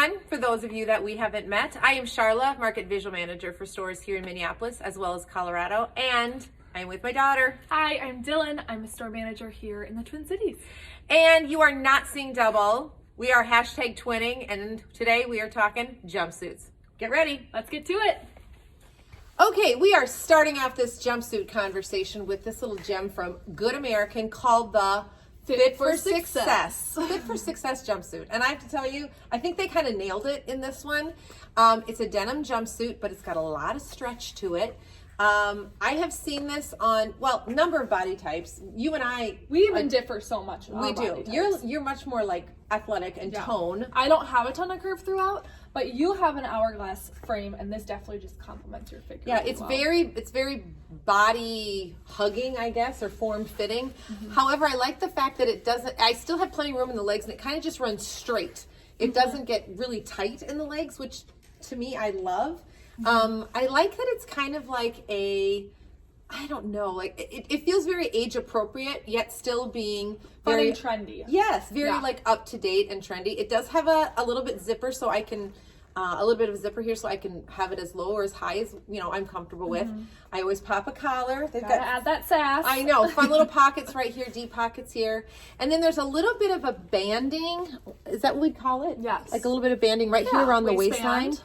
everyone. For those of you that we haven't met, I am Charla, Market Visual Manager for stores here in Minneapolis as well as Colorado, and I'm with my daughter. Hi, I'm Dylan. I'm a store manager here in the Twin Cities. And you are not seeing double. We are hashtag twinning, and today we are talking jumpsuits. Get ready. Let's get to it. Okay, we are starting off this jumpsuit conversation with this little gem from Good American called the Fit for Success. Fit for Success jumpsuit. And I have to tell you, I think they kind of nailed it in this one. It's a denim jumpsuit, but it's got a lot of stretch to it. I have seen this on, well, a number of body types. You and I... We even differ so much in our We body do. types. You're much more like athletic and tone. I don't have a ton of curve throughout, but you have an hourglass frame, and this definitely just complements your figure. Yeah, really it's very body hugging, I guess, or form fitting. However, I like the fact that it doesn't, I still have plenty of room in the legs, and it kind of just runs straight. It doesn't get really tight in the legs, which to me I love. I like that it's kind of like a, I don't know, like it feels very age appropriate, yet still being very trendy. Yes, very like up to date and trendy. It does have a little bit zipper, so I can a little bit of a zipper here, so I can have it as low or as high as I'm comfortable with. I always pop a collar. They've Gotta add that sass. I know, fun little pockets right here, deep pockets here, and then there's a little bit of a banding. Is that what we'd call it? Yes. Like a little bit of banding right here around the waistline.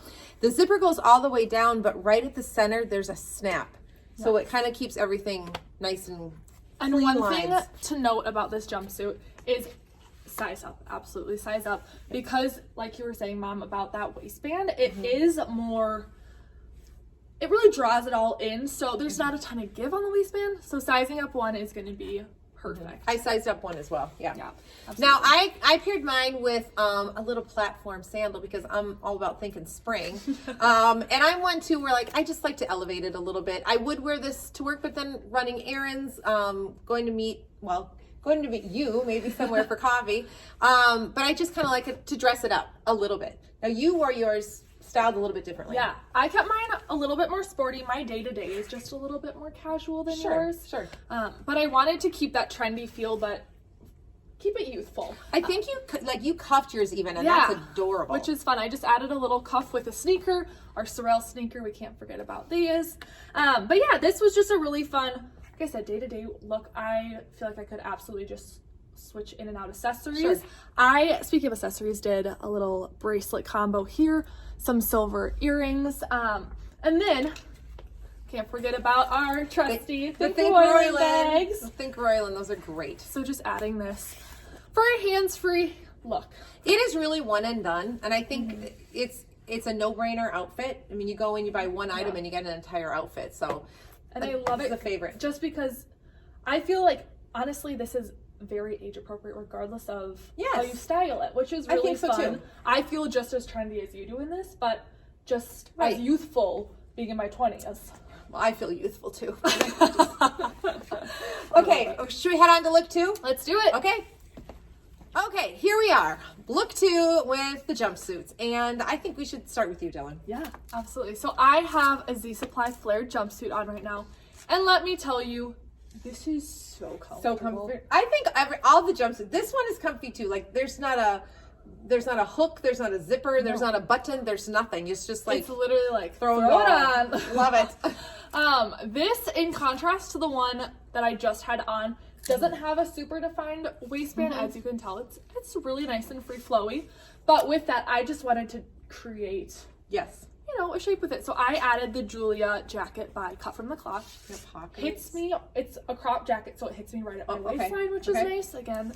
The zipper goes all the way down, but right at the center, there's a snap. So it kind of keeps everything nice and one thing to note about this jumpsuit is size up. Absolutely size up. Because, like you were saying, Mom, about that waistband, it is more... It really draws it all in, so there's not a ton of give on the waistband. So sizing up one is going to be perfect. I sized up one as well. Yeah. Absolutely. Now I paired mine with a little platform sandal because I'm all about thinking spring. And I'm one too where like I just like to elevate it a little bit. I would wear this to work, but then running errands, going to meet you maybe somewhere for coffee. But I just kind of like it to dress it up a little bit. Now you wore yours styled a little bit differently. Yeah, I kept mine a little bit more sporty. My day-to-day is just a little bit more casual than yours. Sure. But I wanted to keep that trendy feel, but keep it youthful. I think you cuffed yours even, and that's adorable. Which is fun. I just added a little cuff with a sneaker, our Sorel sneaker. We can't forget about these. But yeah, this was just a really fun, like I said, day-to-day look. I feel like I could absolutely just switch in and out accessories. Sure. Speaking of accessories, did a little bracelet combo here, some silver earrings, and then can't forget about our trusty Think Royland bags. The Think Royland, those are great. So just adding this for a hands-free look. It is really one and done, and I think it's a no-brainer outfit. I mean, you go in, you buy one item, and you get an entire outfit. So, and I love it. It's a favorite, just because I feel like honestly, this is very age appropriate regardless of how you style it, which is really fun. Too. I feel just as trendy as you do in this, but just as youthful being in my 20s. Well, I feel youthful too. Okay, should we head on to look 2? Let's do it. Okay, here we are. Look 2 with the jumpsuits, and I think we should start with you, Dylan. Yeah, absolutely. So I have a Z Supply flared jumpsuit on right now, and let me tell you, this is so comfortable. So comfy. I think all the jumpsuits. This one is comfy too. Like there's not a hook. There's not a zipper. There's not a button. There's nothing. It's just like it's literally like throw it on. Love it. This, in contrast to the one that I just had on, doesn't have a super defined waistband. As you can tell, it's really nice and free flowy. But with that, I just wanted to create a shape with it. So I added the Julia jacket by Cut from the Cloth. Hits me, it's a crop jacket, so it hits me right at my waistline, which is nice. Again,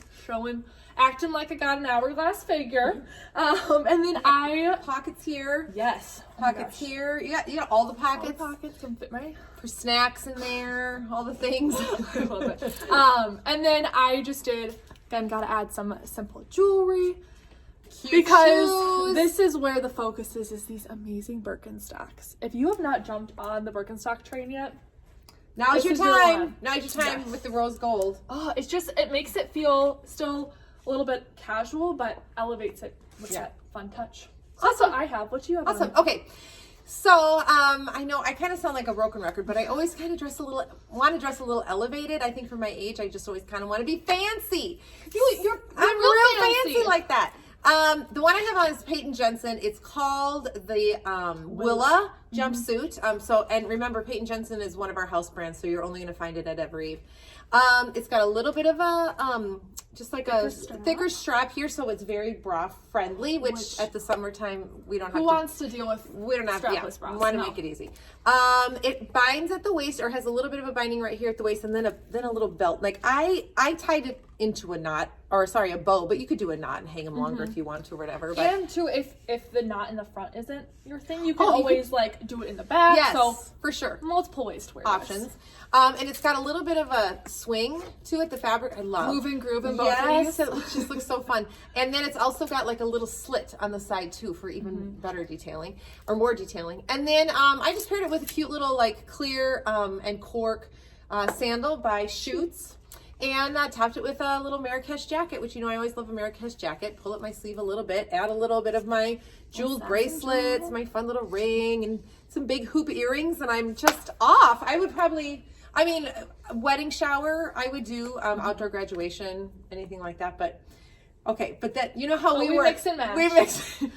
acting like I got an hourglass figure. And then pockets here. Yes. Pockets here. You got all the pockets. All the pockets can fit for snacks in there, all the things. I love it. And then I just gotta add some simple jewelry. Because this is where the focus is these amazing Birkenstocks. If you have not jumped on the Birkenstock train yet, now's your time. Now's your time with the rose gold. Oh, it makes it feel still a little bit casual, but elevates it with that fun touch. So that's what I have. What do you have? Awesome. Okay. So, I know I kind of sound like a broken record, but I always kind of want to dress a little elevated. I think for my age, I just always kind of want to be fancy. I'm real fancy like that. The one I have on is Peyton Jensen. It's called the Willa jumpsuit. And remember, Peyton Jensen is one of our house brands, so you're only going to find it at Evereve. It's got a little bit of a just like thicker strap here, so it's very bra friendly. Which at the summertime we don't have. Who wants to deal with? We don't have strapless bras. We want to make it easy. It binds at the waist, or has a little bit of a binding right here at the waist, and then a little belt. Like I tied it into a knot, or sorry, a bow, but you could do a knot and hang them longer if you want to, or whatever. But and too, if the knot in the front isn't your thing, you can always like do it in the back. Yes, so for sure. Multiple ways to wear options. This. And it's got a little bit of a swing to it. The fabric, I love. Move and groove in both yes, of it just looks so fun. And then it's also got like a little slit on the side too for even better detailing, or more detailing. And then I just paired it with a cute little like clear and cork sandal by Shoots. And topped it with a little Marrakesh jacket, which, you know, I always love a Marrakesh jacket. Pull up my sleeve a little bit, add a little bit of my jeweled bracelets, my fun little ring, and some big hoop earrings, and I'm just off. I would probably, I mean, wedding shower, I would do, outdoor graduation, anything like that, but okay, but that, you know how we work. Mix and match.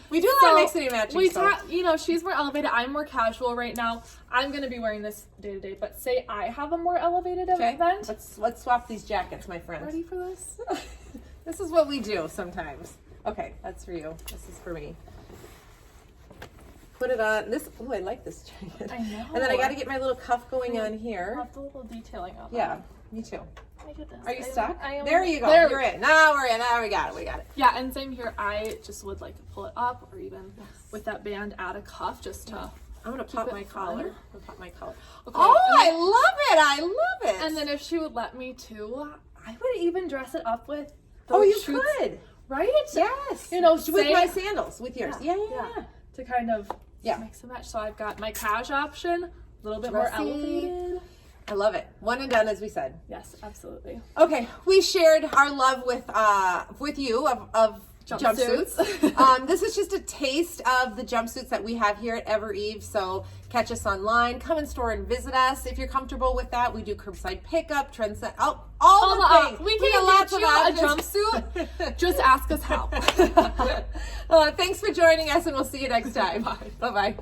We do a lot of mixing and matching. You know, she's more elevated. I'm more casual right now. I'm gonna be wearing this day to day. But say I have a more elevated event. Let's swap these jackets, my friends. Ready for this? This is what we do sometimes. Okay, that's for you. This is for me. Put it on. This. Oh, I like this jacket. I know. And then I got to get my little cuff going on here. Love the little detailing of it. Yeah, me too. My goodness. Are you stuck? I am. There you go. There You're in. Now we're in. Now we got it. We got it. Yeah, and same here. I just would like to pull it up, or even with that band, add a cuff just to. I'm gonna pop my collar. fun. I'm gonna pop my collar. Okay, Oh, and I love it! I love it. And then if she would let me too, I would even dress it up with. Oh, you Shoots, could. right? Yes. You know, with my sandals, with yours. Yeah. To kind of mix and match. So I've got my cash option, a little bit more elevated. I love it. One and done, as we said. Yes, absolutely. Okay, we shared our love with you of jumpsuits. This is just a taste of the jumpsuits that we have here at Evereve. So catch us online, come in store and visit us if you're comfortable with that. We do curbside pickup, trendset, all the things. We can lots get of you options. a jumpsuit. Just ask us how. Thanks for joining us, and we'll see you next time. Bye bye.